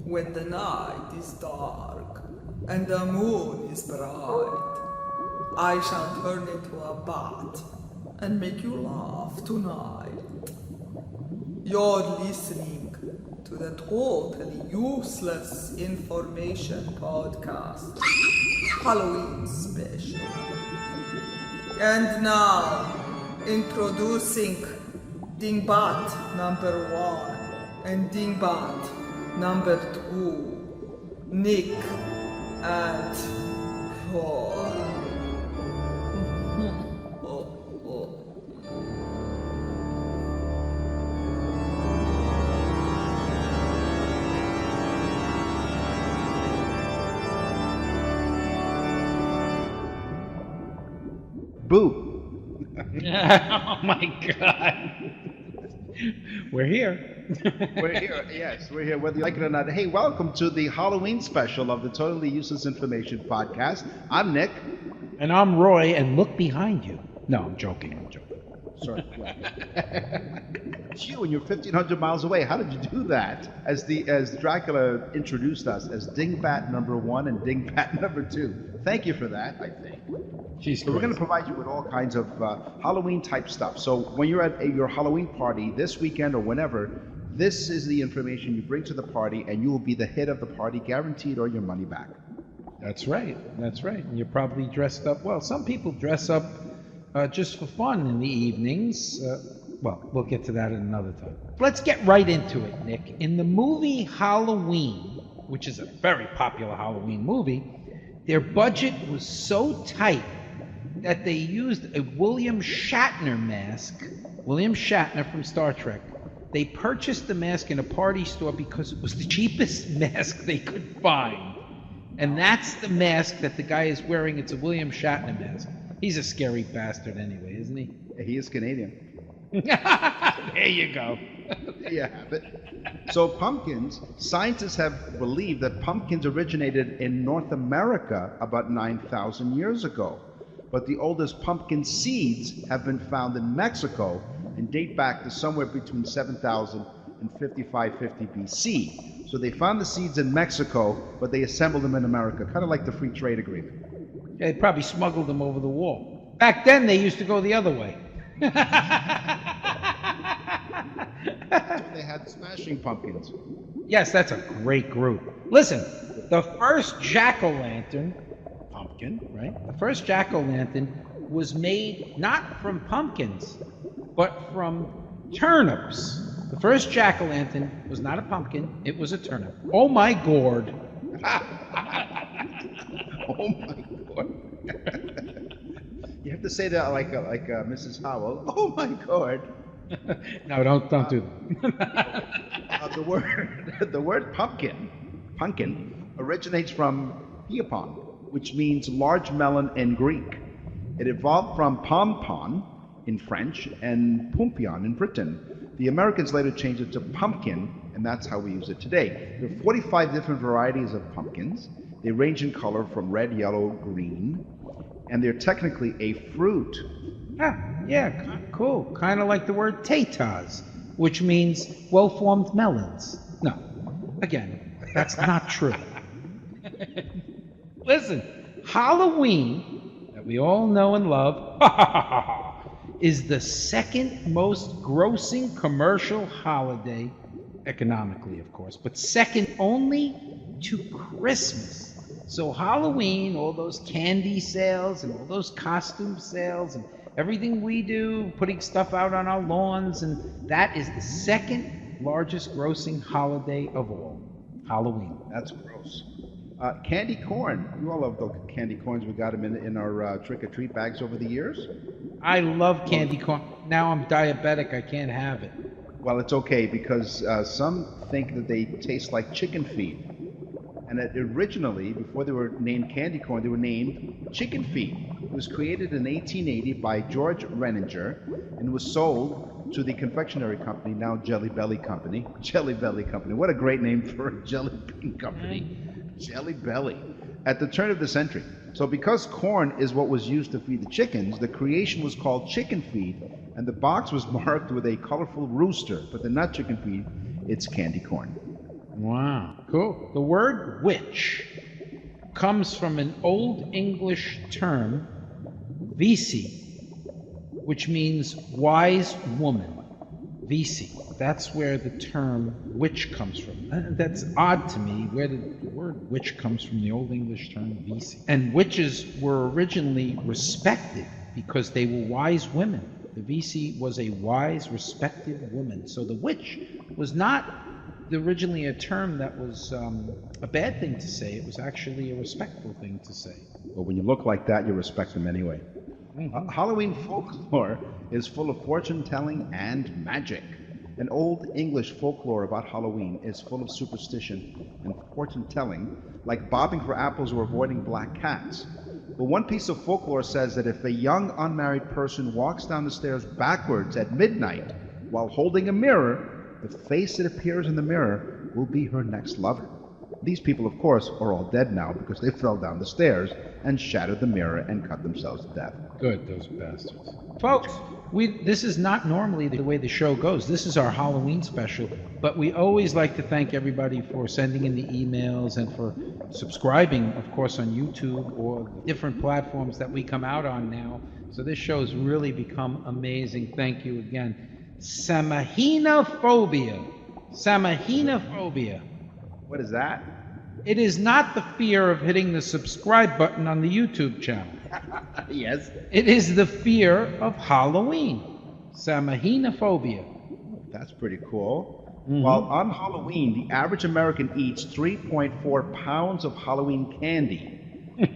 When the night is dark and the moon is bright, I shall turn into a bat and make you laugh tonight. You're listening to the totally useless information podcast, Hallowe'en Special. And now, introducing Dingbat number 1 and Dingbat number 2, Nick and Roy. Boo. Oh my God. We're here. We're here, yes, we're here, whether you like it or not. Hey, welcome to the Halloween special of the Totally Useless Information Podcast. I'm Nick. And I'm Roy, and look behind you. No, I'm joking. Sorry. It's you, and you're 1,500 miles away. How did you do that? As Dracula introduced us as Dingbat number 1 and Dingbat number 2. Thank you for that, I think. So we're going to provide you with all kinds of Halloween type stuff. So when you're at your Halloween party this weekend or whenever, this is the information you bring to the party, and you will be the hit of the party, guaranteed, or your money back. That's right. And you're probably dressed up. Well, some people dress up just for fun in the evenings. Well, we'll get to that at another time. Let's get right into it, Nick. In the movie Halloween, which is a very popular Halloween movie, their budget was so tight that they used a William Shatner mask. William Shatner from Star Trek. They purchased the mask in a party store because it was the cheapest mask they could find. And that's the mask that the guy is wearing. It's a William Shatner mask. He's a scary bastard anyway, isn't he? He is Canadian. There you go. Yeah, but so pumpkins, scientists have believed that pumpkins originated in North America about 9,000 years ago. But the oldest pumpkin seeds have been found in Mexico and date back to somewhere between 7,000 and 5550 BC. So they found the seeds in Mexico, but they assembled them in America, kind of like the free trade agreement. Yeah, they probably smuggled them over the wall. Back then, they used to go the other way. That's when they had smashing pumpkins. Yes, that's a great group. Listen, the first jack-o'-lantern, pumpkin, right? The first jack-o'-lantern was made not from pumpkins, but from turnips. The first jack-o'-lantern was not a pumpkin, it was a turnip. Oh my gourd. Oh my God. You have to say that like Mrs. Howell. Oh my God. No, don't do that. The word pumpkin originates from piapon, which means large melon in Greek. It evolved from pompon in French and pumpion in Britain. The Americans later changed it to pumpkin, and that's how we use it today. There are 45 different varieties of pumpkins. They range in color from red, yellow, green, and they're technically a fruit. Yeah, cool. Kind of like the word tatas, which means well-formed melons. No, again, that's not true. Listen, Halloween, that we all know and love, is the second most grossing commercial holiday, economically, of course, but second only to Christmas. So Halloween, all those candy sales and all those costume sales and everything we do, putting stuff out on our lawns, and that is the second largest grossing holiday of all, Halloween. That's gross. Candy corn. You all love those candy corns. We got them in our trick-or-treat bags over the years. I love candy corn. Now I'm diabetic. I can't have it. Well, it's okay because some think that they taste like chicken feed. And that originally, before they were named candy corn, they were named chicken feed. It was created in 1880 by George Renninger and was sold to the confectionery company, now Jelly Belly Company. Jelly Belly Company. What a great name for a jelly bean company. Jelly Belly. At the turn of the century. So because corn is what was used to feed the chickens, the creation was called chicken feed, and the box was marked with a colorful rooster. But they're not chicken feed, it's candy corn. Wow, cool. The word witch comes from an Old English term, visi, which means wise woman. Visi. That's where the term witch comes from. That's odd to me, where the word witch comes from, the Old English term visi. And witches were originally respected because they were wise women. The visi was a wise, respected woman. So the witch was not originally a term that was a bad thing to say. It was actually a respectful thing to say. Well, when you look like that, you respect them anyway. Halloween folklore is full of fortune-telling and magic. An Old English folklore about Halloween is full of superstition and fortune-telling, like bobbing for apples or avoiding black cats. But one piece of folklore says that if a young unmarried person walks down the stairs backwards at midnight while holding a mirror, the face that appears in the mirror will be her next lover. These people, of course, are all dead now because they fell down the stairs and shattered the mirror and cut themselves to death. Good, those bastards. Folks, this is not normally the way the show goes. This is our Halloween special, but we always like to thank everybody for sending in the emails and for subscribing, of course, on YouTube or different platforms that we come out on now. So this show has really become amazing. Thank you again. Samahinophobia. Samahinophobia. What is that? It is not the fear of hitting the subscribe button on the YouTube channel. Yes. It is the fear of Halloween. Samahinophobia. That's pretty cool. Well, on Halloween, the average American eats 3.4 pounds of Halloween candy.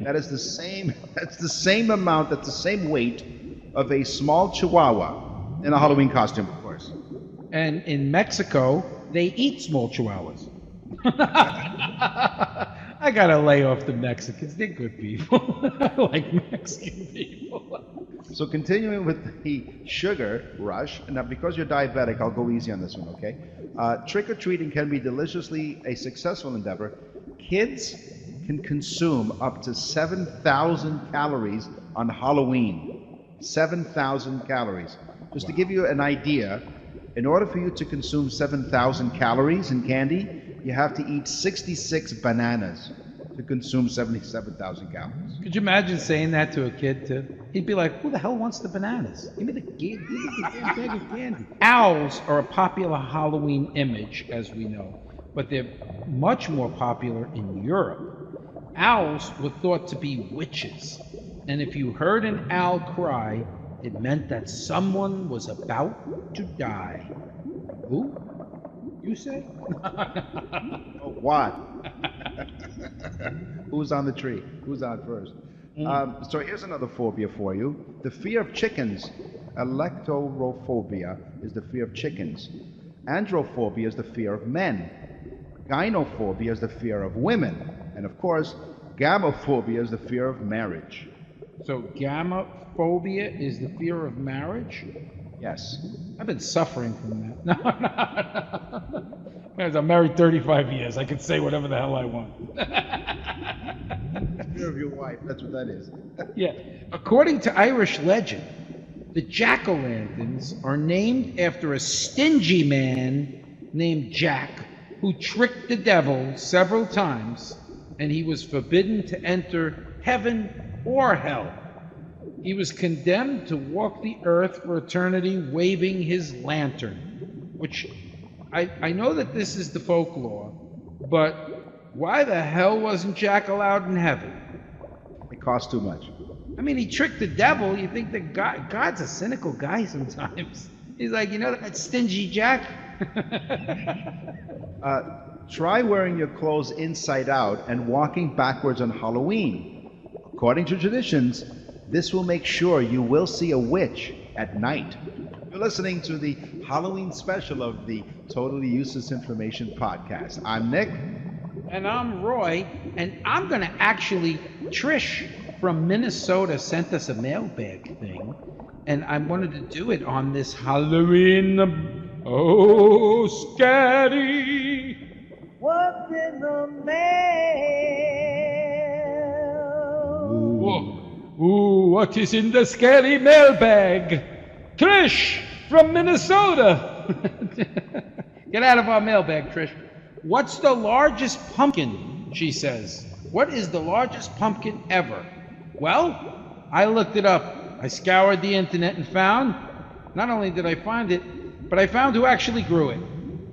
That's the same amount, that's the same weight of a small chihuahua in a Halloween costume, of course. And in Mexico, they eat small chihuahuas. I gotta lay off the Mexicans. They're good people. I like Mexican people. So continuing with the sugar rush, now because you're diabetic, I'll go easy on this one, okay? Trick-or-treating can be deliciously a successful endeavor. Kids can consume up to 7,000 calories on Halloween. 7,000 calories. Just to give you an idea, in order for you to consume 7,000 calories in candy, you have to eat 66 bananas to consume 77,000 calories. Could you imagine saying that to a kid, too? He'd be like, who the hell wants the bananas? Give me the damn bag of candy. Owls are a popular Halloween image, as we know, but they're much more popular in Europe. Owls were thought to be witches, and if you heard an owl cry, it meant that someone was about to die. Who? You say? Oh, what? Who's on the tree? Who's on first? So here's another phobia for you. The fear of chickens. Electorophobia is the fear of chickens. Androphobia is the fear of men. Gynophobia is the fear of women. And of course, gamophobia is the fear of marriage. So gamophobia is the fear of marriage? Yes. I've been suffering from that. No. Guys, I'm married 35 years. I can say whatever the hell I want. Fear of your wife, that's what that is. Yeah. According to Irish legend, the jack-o'-lanterns are named after a stingy man named Jack who tricked the devil several times, and he was forbidden to enter heaven or hell. He was condemned to walk the earth for eternity waving his lantern, which I know that this is the folklore, but why the hell wasn't Jack allowed in heaven? It costs too much. I mean, he tricked the devil. You think that God's a cynical guy sometimes. He's like, you know, that stingy Jack? Try wearing your clothes inside out and walking backwards on Halloween. According to traditions, this will make sure you will see a witch at night. You're listening to the Halloween special of the Totally Useless Information Podcast. I'm Nick. And I'm Roy. And I'm going to actually, Trish from Minnesota sent us a mailbag thing. And I wanted to do it on this Halloween. Oh, scary. What's in the mail? Ooh, what is in the scary mailbag? Trish from Minnesota. Get out of our mailbag, Trish. What's the largest pumpkin? She says. What is the largest pumpkin ever? Well, I looked it up. I scoured the internet and found, not only did I find it, but I found who actually grew it.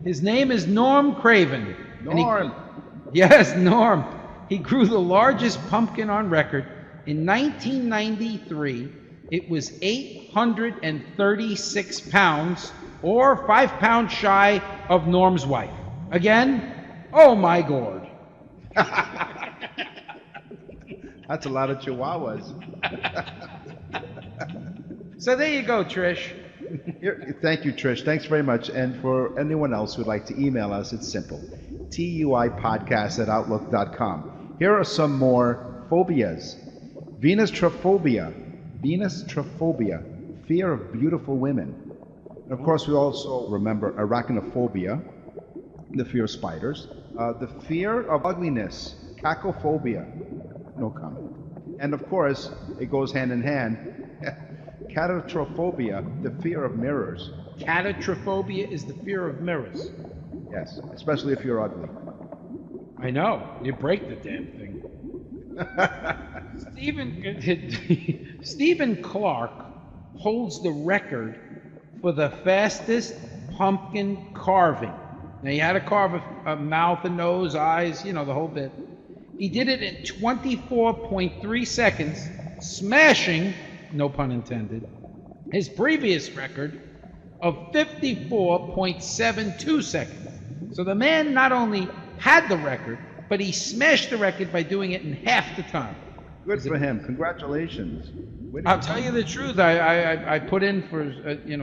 His name is Norm Craven. Norm. Yes, Norm. He grew the largest pumpkin on record. In 1993, it was 836 pounds, or 5 pounds shy of Norm's wife. Again, oh my gourd. That's a lot of chihuahuas. So there you go, Trish. Thank you, Trish. Thanks very much. And for anyone else who'd like to email us, it's simple. TUIpodcast@outlook.com. Here are some more phobias. Venus trophobia, fear of beautiful women. And of course, we also remember arachnophobia, the fear of spiders. The fear of ugliness, cacophobia, no comment. And of course, it goes hand in hand, catatrophobia, the fear of mirrors. Catatrophobia is the fear of mirrors. Yes, especially if you're ugly. I know. You break the damn thing. Stephen Clark holds the record for the fastest pumpkin carving. Now, he had to carve a mouth, a nose, eyes, the whole bit. He did it in 24.3 seconds, smashing, no pun intended, his previous record of 54.72 seconds. So the man not only had the record, but he smashed the record by doing it in half the time. Good for him. Congratulations. I'll tell you the truth. I put in for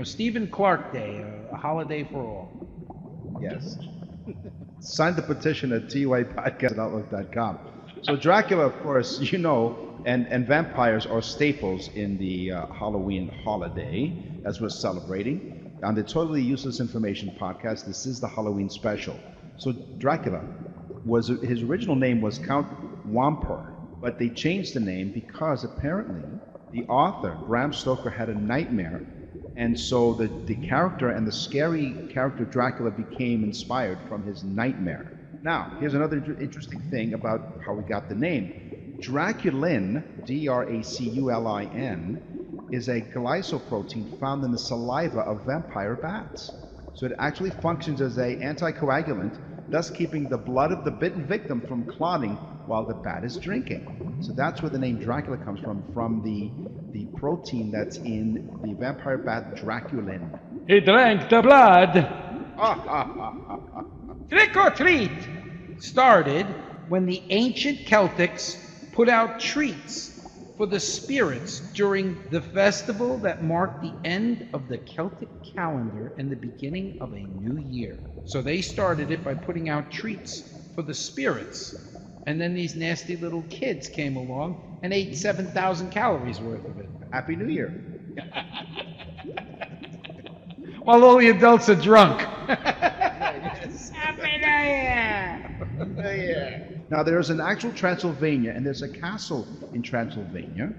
Stephen Clark Day, a holiday for all. Yes. Sign the petition at TUIpodcast@outlook.com. So Dracula, of course, and vampires are staples in the Halloween holiday, as we're celebrating. On the Totally Useless Information podcast, this is the Hallowe'en Special. So Dracula, his original name was Count Wamper, but they changed the name because apparently the author, Bram Stoker, had a nightmare, and so the character and the scary character Dracula became inspired from his nightmare. Now, here's another interesting thing about how we got the name. Draculin, Draculin, is a glycoprotein found in the saliva of vampire bats. So it actually functions as an anticoagulant, thus keeping the blood of the bitten victim from clotting while the bat is drinking. So that's where the name Dracula comes from the protein that's in the vampire bat Draculin. He drank the blood. Trick or treat started when the ancient Celtics put out treats for the spirits during the festival that marked the end of the Celtic calendar and the beginning of a new year. So they started it by putting out treats for the spirits. And then these nasty little kids came along and ate 7,000 calories worth of it. Happy New Year. While all the adults are drunk. Happy New Year! Now, there's an actual Transylvania, and there's a castle in Transylvania,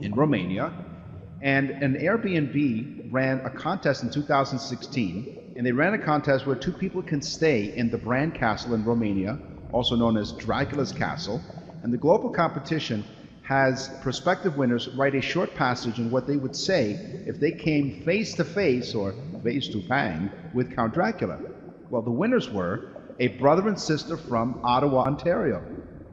in Romania, and an Airbnb ran a contest in 2016, and they ran a contest where two people can stay in the Bran Castle in Romania, also known as Dracula's Castle, and the global competition has prospective winners write a short passage on what they would say if they came face to face or face to bang with Count Dracula. Well, the winners were a brother and sister from Ottawa, Ontario.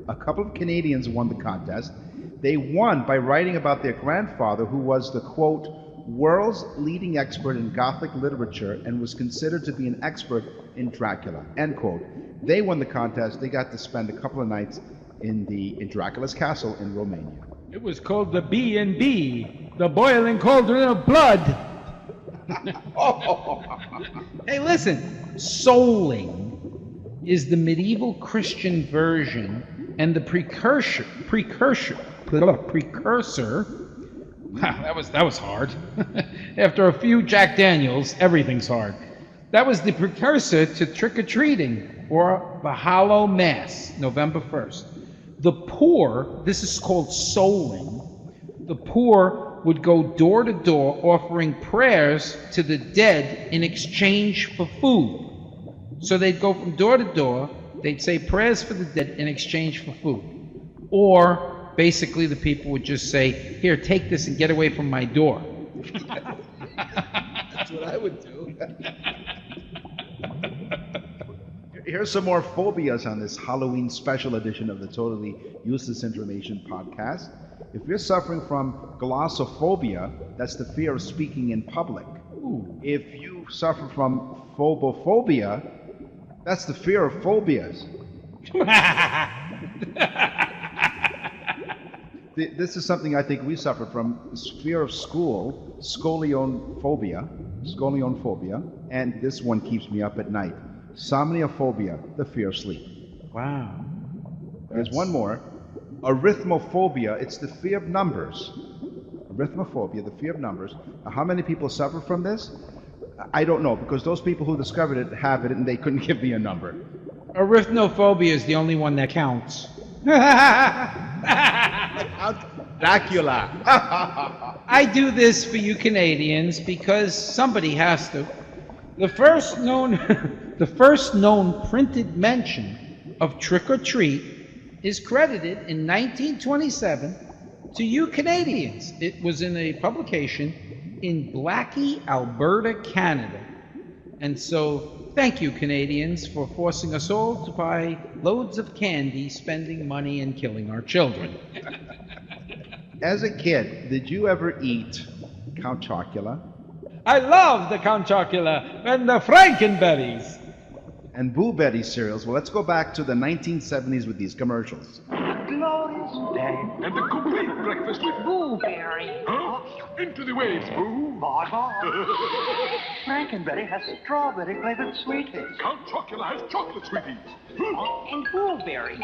A couple of Canadians won the contest. They won by writing about their grandfather, who was the, quote, world's leading expert in Gothic literature and was considered to be an expert in Dracula, end quote. They won the contest. They got to spend a couple of nights in Dracula's castle in Romania. It was called the B&B, the boiling cauldron of blood. Hey, listen, souling is the medieval Christian version and the precursor. Wow, that was hard. After a few Jack Daniels, everything's hard. That was the precursor to trick-or-treating, or the Hallow Mass, November 1st. The poor, this is called souling, the poor would go door to door offering prayers to the dead in exchange for food. So they'd go from door to door, they'd say prayers for the dead in exchange for food. Or basically the people would just say, here, take this and get away from my door. That's what I would do. Here's some more phobias on this Halloween special edition of the Totally Useless Information Podcast. If you're suffering from glossophobia, that's the fear of speaking in public. Ooh. If you suffer from phobophobia, that's the fear of phobias. This is something I think we suffer from, is fear of school, scoliophobia, and this one keeps me up at night. Somniophobia, the fear of sleep. Wow. There's one more. Arithmophobia, it's the fear of numbers. Arithmophobia, the fear of numbers. Now, how many people suffer from this? I don't know, because those people who discovered it have it and they couldn't give me a number. Arithmophobia is the only one that counts. Dracula. I do this for you Canadians because somebody has to. The first known printed mention of trick or treat is credited in 1927 to you Canadians. It was in a publication in Blackie, Alberta, Canada. And so, thank you Canadians for forcing us all to buy loads of candy, spending money, and killing our children. As a kid, did you ever eat Count Chocula? I love the Count Chocula and the Frankenberries. And Boo Betty cereals. Well, let's go back to the 1970s with these commercials. Glorious day. And the complete breakfast with Blueberry. Huh? Into the waves, Boo. Bye bye. Frankenberry has strawberry flavored sweeties. Count Chocula has chocolate sweeties. And blueberry.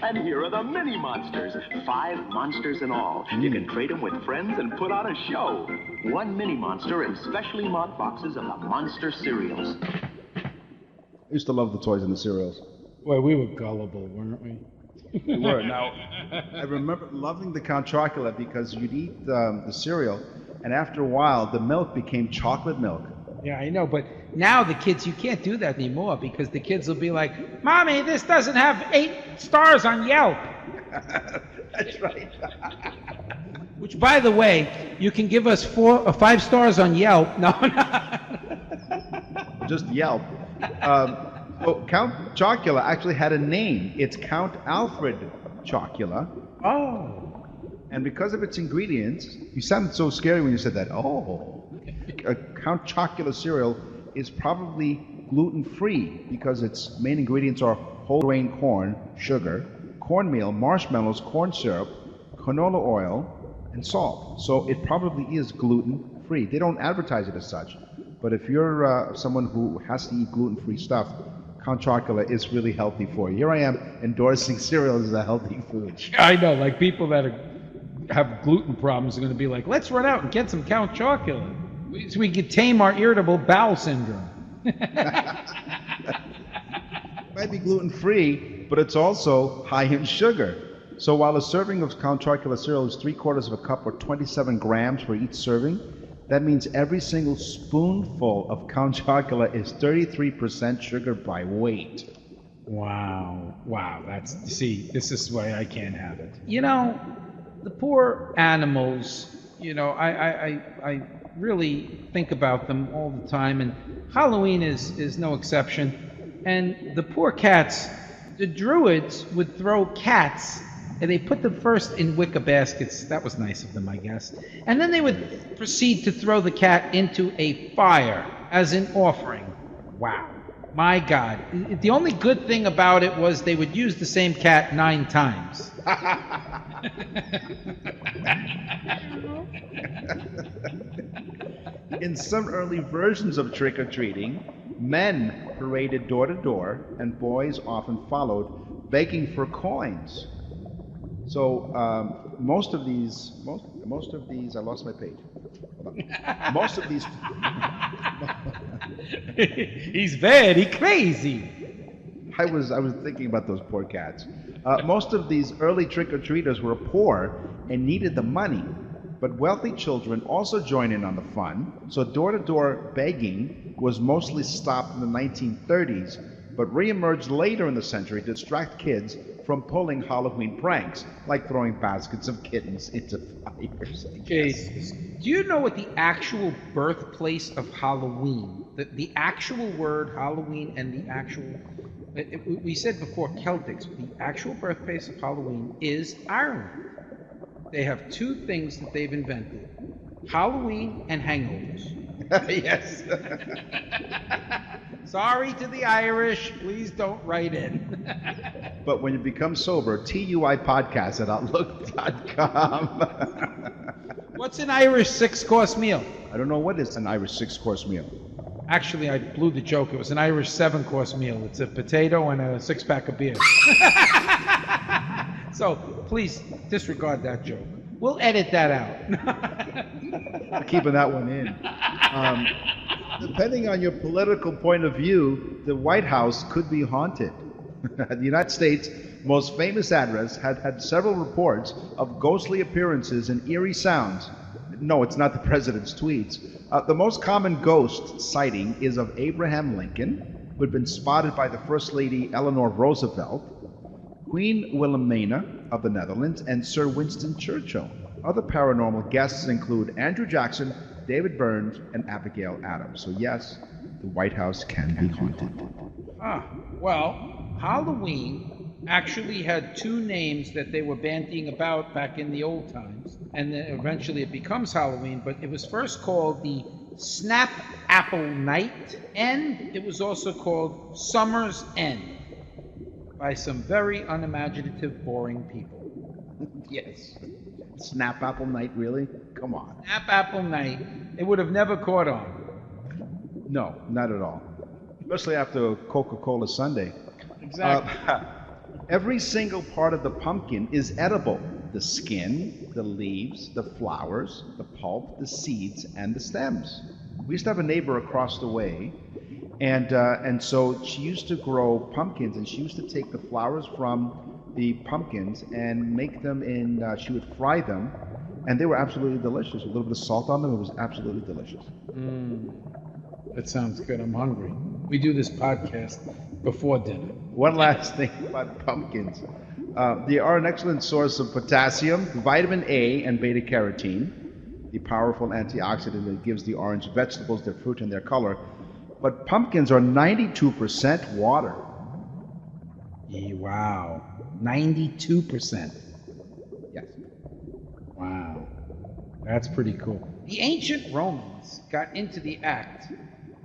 And here are the mini monsters. 5 monsters in all. You can trade them with friends and put on a show. 1 mini monster in specially marked boxes of the monster cereals. I used to love the toys and the cereals. Well, we were gullible, weren't we? We were. Now, I remember loving the Count Chocula because you'd eat the cereal, and after a while, the milk became chocolate milk. Yeah, I know, but now the kids, you can't do that anymore because the kids will be like, Mommy, this doesn't have 8 stars on Yelp. That's right. Which, by the way, you can give us 4 or 5 stars on Yelp. No, Just Yelp. So Count Chocula actually had a name. It's Count Alfred Chocula. Oh. And because of its ingredients, you sounded so scary when you said that. Oh. Count Chocula cereal is probably gluten-free because its main ingredients are whole grain corn, sugar, cornmeal, marshmallows, corn syrup, canola oil, and salt. So it probably is gluten-free. They don't advertise it as such. But if you're someone who has to eat gluten-free stuff, Count Chocula is really healthy for you. Here I am endorsing cereal as a healthy food. I know, like people that have gluten problems are going to be like, let's run out and get some Count Chocula so we can tame our irritable bowel syndrome. Might be gluten-free, but it's also high in sugar. So while a serving of Count Chocula cereal is 3/4 of a cup or 27 grams for each serving, that means every single spoonful of Count Chocula is 33% sugar by weight. Wow. See, this is why I can't have it. You know, the poor animals, you know, I really think about them all the time, and Halloween is no exception. And the poor cats, the druids would throw cats, and they put them first in wicker baskets. That was nice of them, I guess. And then they would proceed to throw the cat into a fire as an offering. Wow. My God. The only good thing about it was they would use the same cat 9 times. In some early versions of trick-or-treating, men paraded door to door, and boys often followed, begging for coins. So most of these, I lost my page. Hold on. Most of these. He's very crazy. I was thinking about those poor cats. Most of these early trick-or-treaters were poor and needed the money, but wealthy children also join in on the fun. So door-to-door begging was mostly stopped in the 1930s, but re-emerged later in the century to distract kids from pulling Halloween pranks, like throwing baskets of kittens into fires. Jesus. Do you know what the actual birthplace of Halloween, the actual word Halloween and the actual, we said before Celtics, the actual birthplace of Halloween is Ireland. They have two things that they've invented, Halloween and hangovers. Yes. Sorry to the Irish, please don't write in. But when you become sober, TUI podcast at outlook.com. What's an Irish 6-course meal? I don't know what is an Irish 6-course meal. Actually, I blew the joke. It was an Irish 7-course meal. It's a potato and a 6-pack of beer. So please disregard that joke. We'll edit that out. Keeping that one in. Depending on your political point of view, the White House could be haunted. The United States' most famous address had several reports of ghostly appearances and eerie sounds. No, it's not the president's tweets. The most common ghost sighting is of Abraham Lincoln, who had been spotted by the First Lady Eleanor Roosevelt, Queen Wilhelmina of the Netherlands, and Sir Winston Churchill. Other paranormal guests include Andrew Jackson, David Burns, and Abigail Adams. So yes, the White House can be haunted. Well, Halloween actually had two names that they were bandying about back in the old times, and then eventually it becomes Halloween, but it was first called the Snap Apple Night, and it was also called Summer's End by some very unimaginative, boring people. Yes. Snap Apple Night, really? Come on. Snap Apple Night, it would have never caught on. No, not at all. Especially after Coca-Cola Sundae. Exactly. Every single part of the pumpkin is edible. The skin, the leaves, the flowers, the pulp, the seeds, and the stems. We used to have a neighbor across the way, and so she used to grow pumpkins, and she used to take the flowers from the pumpkins and make them in, she would fry them, and they were absolutely delicious. A little bit of salt on them, it was absolutely delicious. That sounds good. I'm hungry. We do this podcast before dinner. One last thing about pumpkins. They are an excellent source of potassium, vitamin A, and beta-carotene, the powerful antioxidant that gives the orange vegetables their fruit and their color. But pumpkins are 92% water. Wow. 92%. Yes. Wow. That's pretty cool. The ancient Romans got into the act,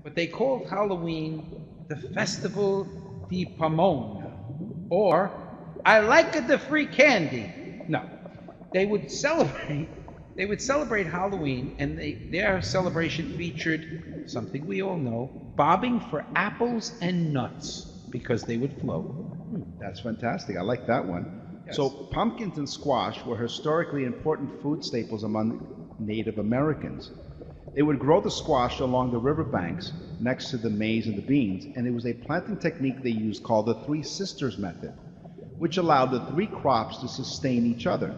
but they called Halloween the Festival di Pomona, or I like the free candy. No. They would celebrate Halloween, and their celebration featured something we all know, bobbing for apples and nuts because they would float. That's fantastic. I like that one. Yes. So pumpkins and squash were historically important food staples among Native Americans. They would grow the squash along the riverbanks next to the maize and the beans, and it was a planting technique they used called the Three Sisters method, which allowed the three crops to sustain each other.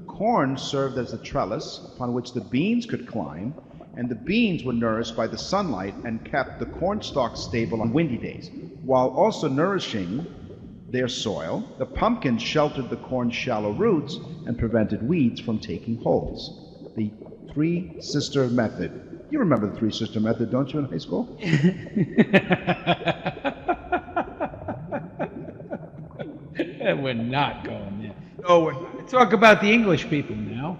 Corn served as a trellis upon which the beans could climb, and the beans were nourished by the sunlight and kept the corn stalks stable on windy days. While also nourishing their soil, the pumpkins sheltered the corn's shallow roots and prevented weeds from taking holes. The Three-Sister Method. You remember the Three-Sister Method, don't you, in high school? We're not going there. No, we're not. Let's talk about the English people now.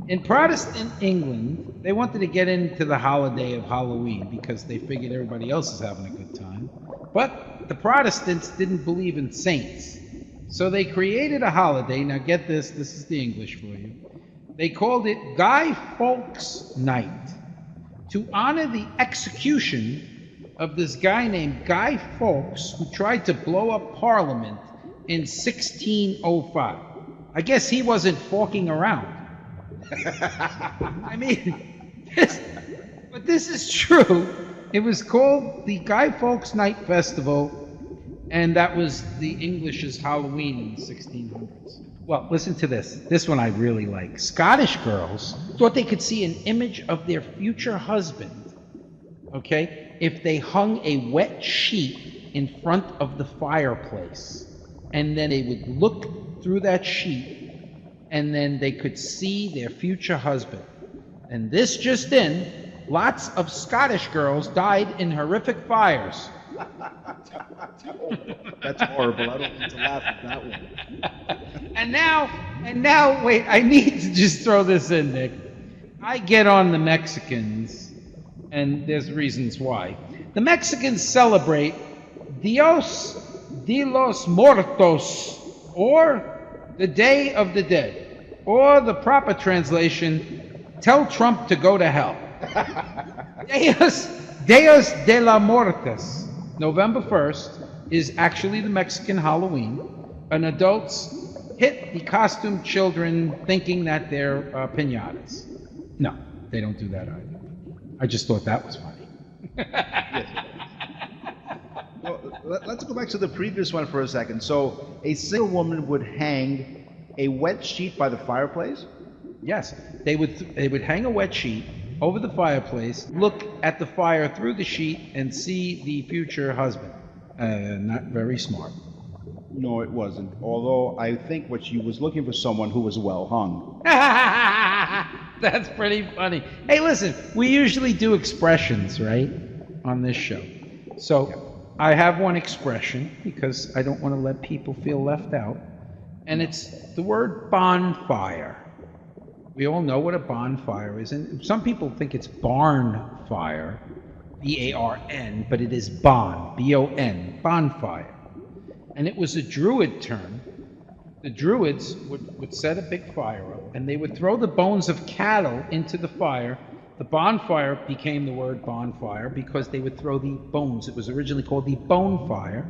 In Protestant England, they wanted to get into the holiday of Halloween because they figured everybody else is having a good time. But the Protestants didn't believe in saints. So they created a holiday. Now get this is the English for you. They called it Guy Fawkes Night to honor the execution of this guy named Guy Fawkes, who tried to blow up Parliament in 1605. I guess he wasn't forking around. I mean, but this is true. It was called the Guy Fawkes Night Festival, and that was the English's Halloween in the 1600s. Well, listen to this. This one I really like. Scottish girls thought they could see an image of their future husband, okay, if they hung a wet sheet in front of the fireplace. And then they would look through that sheet, and then they could see their future husband. And this just in, lots of Scottish girls died in horrific fires. That's horrible. I don't need to laugh at that one. And now, wait, I need to just throw this in, Nick. I get on the Mexicans, and there's reasons why. The Mexicans celebrate Dios de los Muertos, or the Day of the Dead, or the proper translation, tell Trump to go to hell. Dios de la Muertos. November 1st is actually the Mexican Halloween, and adults hit the costumed children thinking that they're piñatas. No, they don't do that either. I just thought that was funny. Yes. Well, let's go back to the previous one for a second. So, a single woman would hang a wet sheet by the fireplace? Yes, they would hang a wet sheet over the fireplace, look at the fire through the sheet, and see the future husband. Not very smart. No, it wasn't. Although I think what she was looking for someone who was well hung. That's pretty funny. Hey, listen, we usually do expressions, right, on this show. So I have one expression because I don't want to let people feel left out, and it's the word bonfire. We all know what a bonfire is, and some people think it's barn fire, B-A-R-N, but it is bon, B-O-N, bonfire. And it was a Druid term. The Druids would set a big fire up, and they would throw the bones of cattle into the fire. The bonfire became the word bonfire because they would throw the bones. It was originally called the bone fire,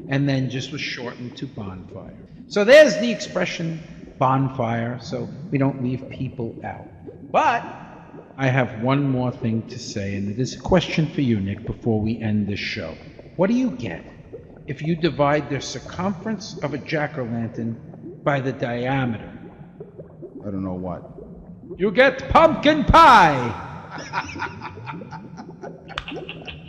and then just was shortened to bonfire. So there's the expression bonfire, so we don't leave people out. But I have one more thing to say, and it is a question for you, Nick, before we end this show. What do you get if you divide the circumference of a jack-o'-lantern by the diameter? I don't know what. You get pumpkin pie!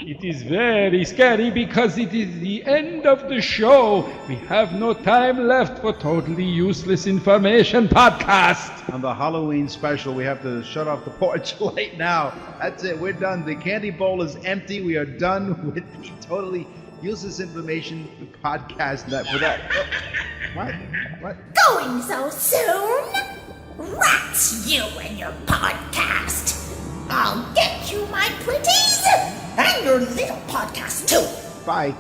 It is very scary because it is the end of the show. We have no time left for totally useless information podcast. On the Halloween special, we have to shut off the porch light now. That's it. We're done. The candy bowl is empty. We are done with the totally useless information podcast. What? Going so soon? Rats, you and your podcast. I'll get you, my pretties, and your little podcast too. Bye.